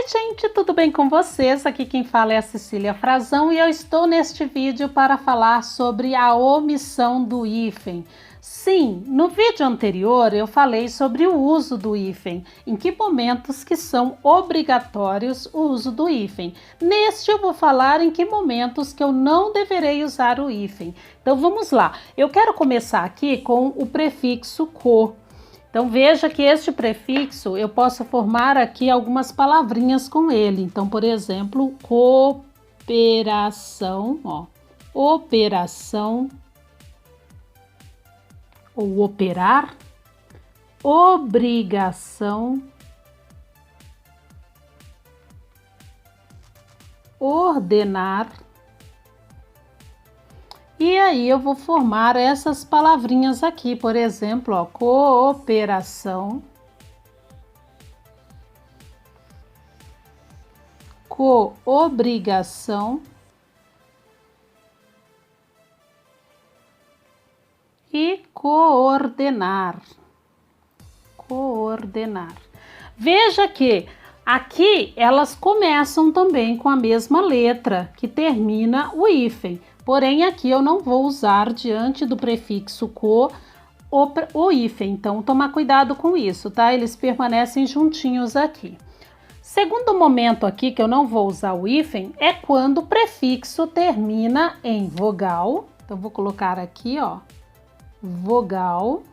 Oi gente, tudo bem com vocês? Aqui quem fala é a Cecília Frazão e eu estou neste vídeo para falar sobre a omissão do hífen. Sim, no vídeo anterior eu falei sobre o uso do hífen, em que momentos que são obrigatórios o uso do hífen. Neste eu vou falar em que momentos que eu não deverei usar o hífen. Então vamos lá, eu quero começar aqui com o prefixo co. Então veja que este prefixo eu posso formar aqui algumas palavrinhas com ele. Então, por exemplo, cooperação, ó, operação ou operar, obrigação, ordenar. E aí eu vou formar essas palavrinhas aqui, por exemplo, ó, cooperação, coobrigação e coordenar. Coordenar. Veja que aqui elas começam também com a mesma letra que termina o hífen. Porém, aqui eu não vou usar diante do prefixo co o hífen, então tomar cuidado com isso, tá? Eles permanecem juntinhos aqui. Segundo momento aqui que eu não vou usar o hífen é quando o prefixo termina em vogal. Então, vou colocar aqui, ó, vogal,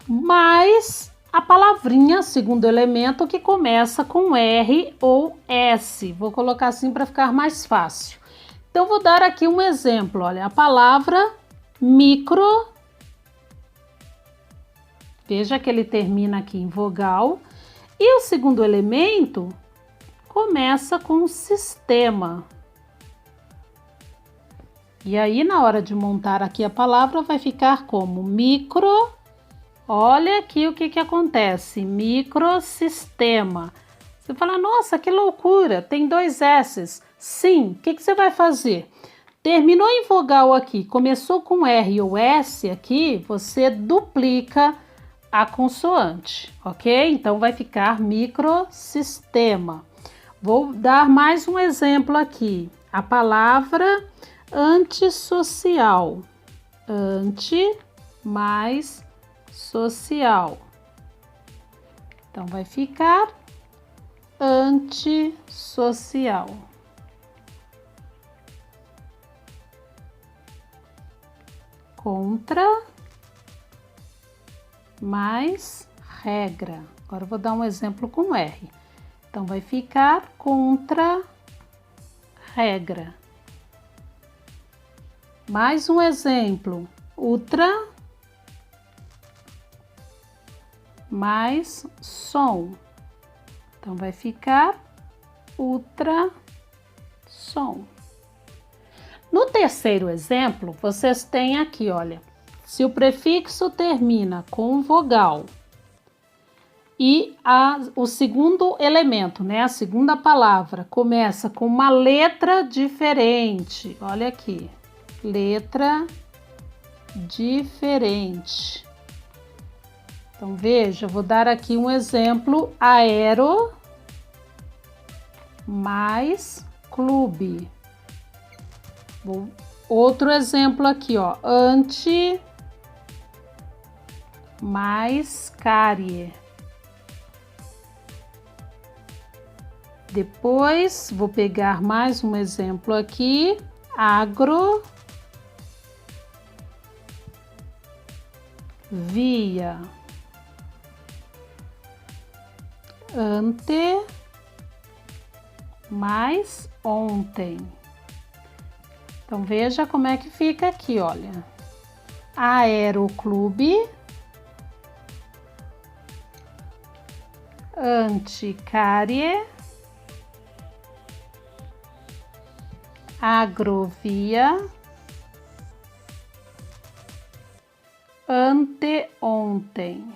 mais a palavrinha, segundo elemento, que começa com R ou S. Vou colocar assim para ficar mais fácil. Então, vou dar aqui um exemplo, olha, a palavra micro, veja que ele termina aqui em vogal, e o segundo elemento começa com sistema. E aí, na hora de montar aqui a palavra, vai ficar como micro, olha aqui o que acontece, microsistema. Você fala, nossa, que loucura, tem dois S's. Sim, o que você vai fazer? Terminou em vogal aqui, começou com R ou S aqui, você duplica a consoante, ok? Então vai ficar microsistema. Vou dar mais um exemplo aqui. A palavra antissocial. Anti mais social. Então vai ficar antissocial. Contra mais regra. Agora eu vou dar um exemplo com R. Então vai ficar contra regra. Mais um exemplo. Ultra mais som. Então vai ficar ultrassom. No terceiro exemplo, vocês têm aqui, olha, se o prefixo termina com vogal e o segundo elemento, né, a segunda palavra, começa com uma letra diferente, olha aqui, letra diferente. Então, veja, eu vou dar aqui um exemplo, aero mais clube. Outro exemplo aqui, ó, anti mais cárie. Depois, vou pegar mais um exemplo aqui, agro via. Ante mais ontem. Então, veja como é que fica aqui, olha. Aeroclube, anticárie, agrovia, anteontem.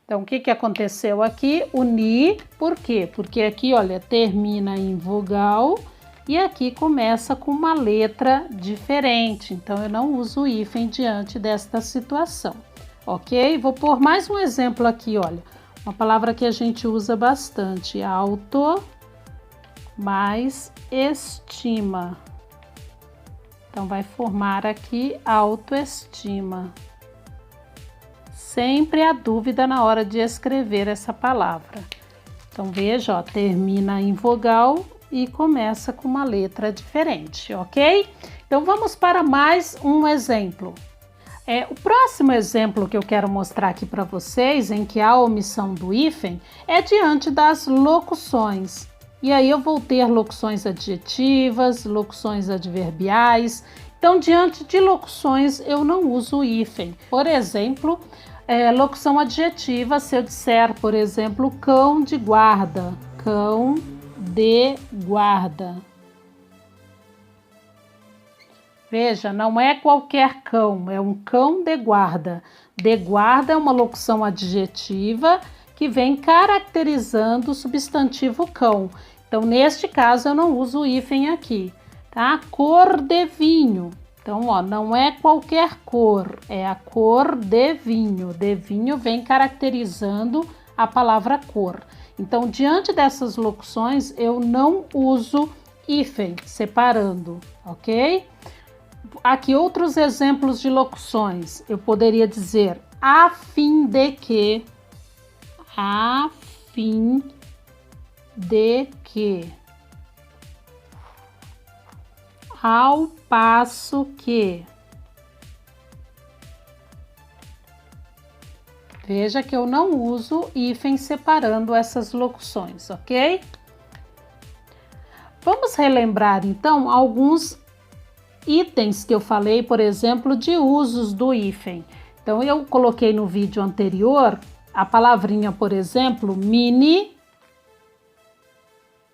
Então, o que aconteceu aqui? Unir, por quê? Porque aqui, olha, termina em vogal e aqui começa com uma letra diferente. Então, eu não uso o hífen diante desta situação, ok? Vou pôr mais um exemplo aqui, olha. Uma palavra que a gente usa bastante, auto mais estima. Então, vai formar aqui autoestima. Sempre há dúvida na hora de escrever essa palavra. Então, veja, ó, termina em vogal e começa com uma letra diferente, ok? Então, vamos para mais um exemplo. O próximo exemplo que eu quero mostrar aqui para vocês, em que há omissão do hífen, é diante das locuções. E aí eu vou ter locuções adjetivas, locuções adverbiais. Então, diante de locuções, eu não uso o hífen. Por exemplo, locução adjetiva, se eu disser, por exemplo, cão de guarda. Cão de guarda. Veja, não é qualquer cão, é um cão de guarda. De guarda é uma locução adjetiva que vem caracterizando o substantivo cão. Então, neste caso, eu não uso o hífen aqui, tá? Cor de vinho. Então, ó, não é qualquer cor, é a cor de vinho. De vinho vem caracterizando a palavra cor. Então, diante dessas locuções, eu não uso hífen, separando, ok? Aqui outros exemplos de locuções. Eu poderia dizer a fim de que, a fim de que, ao passo que. Veja que eu não uso hífen separando essas locuções, ok? Vamos relembrar então alguns itens que eu falei, por exemplo, de usos do hífen. Então, eu coloquei no vídeo anterior a palavrinha, por exemplo, mini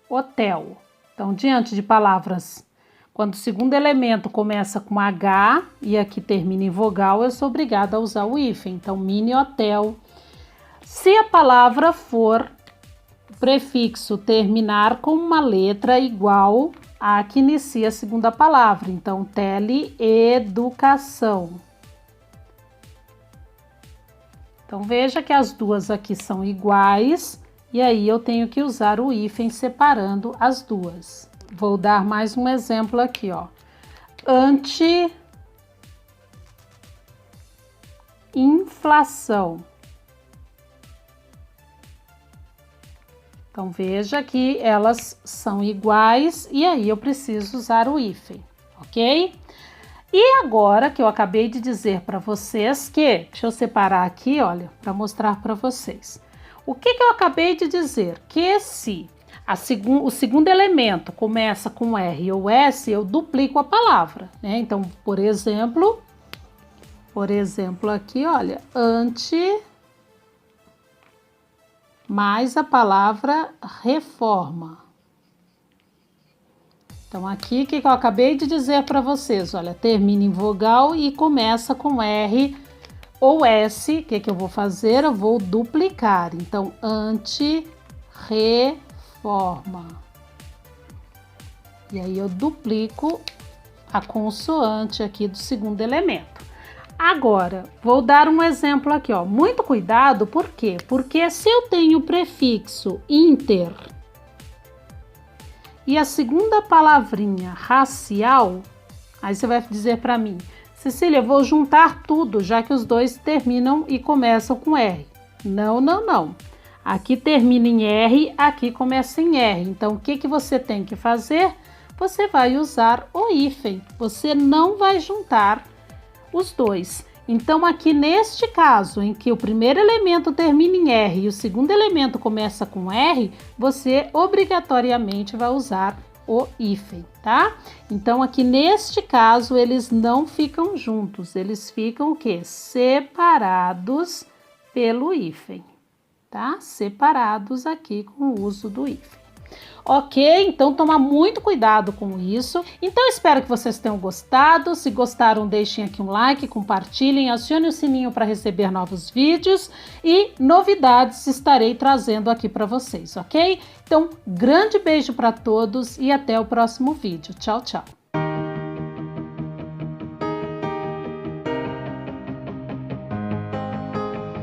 hotel. Então, diante de palavras, quando o segundo elemento começa com H e aqui termina em vogal, eu sou obrigada a usar o hífen. Então, mini hotel. Se a palavra for prefixo terminar com uma letra igual a que inicia a segunda palavra, então teleeducação. Então veja que as duas aqui são iguais e aí eu tenho que usar o hífen separando as duas. Vou dar mais um exemplo aqui, ó. Anti-inflação. Então, veja que elas são iguais e aí eu preciso usar o hífen, ok? E agora que eu acabei de dizer para vocês que, deixa eu separar aqui, olha, para mostrar para vocês. O que eu acabei de dizer? Que se o segundo elemento começa com R ou S, eu duplico a palavra, né? Então, por exemplo aqui, olha, mais a palavra reforma. Então, aqui, o que eu acabei de dizer para vocês? Olha, termina em vogal e começa com R ou S. O que eu vou fazer? Eu vou duplicar. Então, anti-reforma. E aí, eu duplico a consoante aqui do segundo elemento. Agora, vou dar um exemplo aqui, ó. Muito cuidado, por quê? Porque se eu tenho o prefixo inter e a segunda palavrinha racial, aí você vai dizer para mim, Cecília, eu vou juntar tudo, já que os dois terminam e começam com R. Não, não, não. Aqui termina em R, aqui começa em R. Então, o que você tem que fazer? Você vai usar o hífen. Você não vai juntar os dois. Então, aqui neste caso, em que o primeiro elemento termina em R e o segundo elemento começa com R, você obrigatoriamente vai usar o hífen, tá? Então, aqui neste caso, eles não ficam juntos, eles ficam o quê? Separados pelo hífen, tá? Separados aqui com o uso do hífen. Ok? Então, toma muito cuidado com isso. Então, espero que vocês tenham gostado. Se gostaram, deixem aqui um like, compartilhem, acione o sininho para receber novos vídeos e novidades estarei trazendo aqui para vocês, ok? Então, grande beijo para todos e até o próximo vídeo. Tchau, tchau!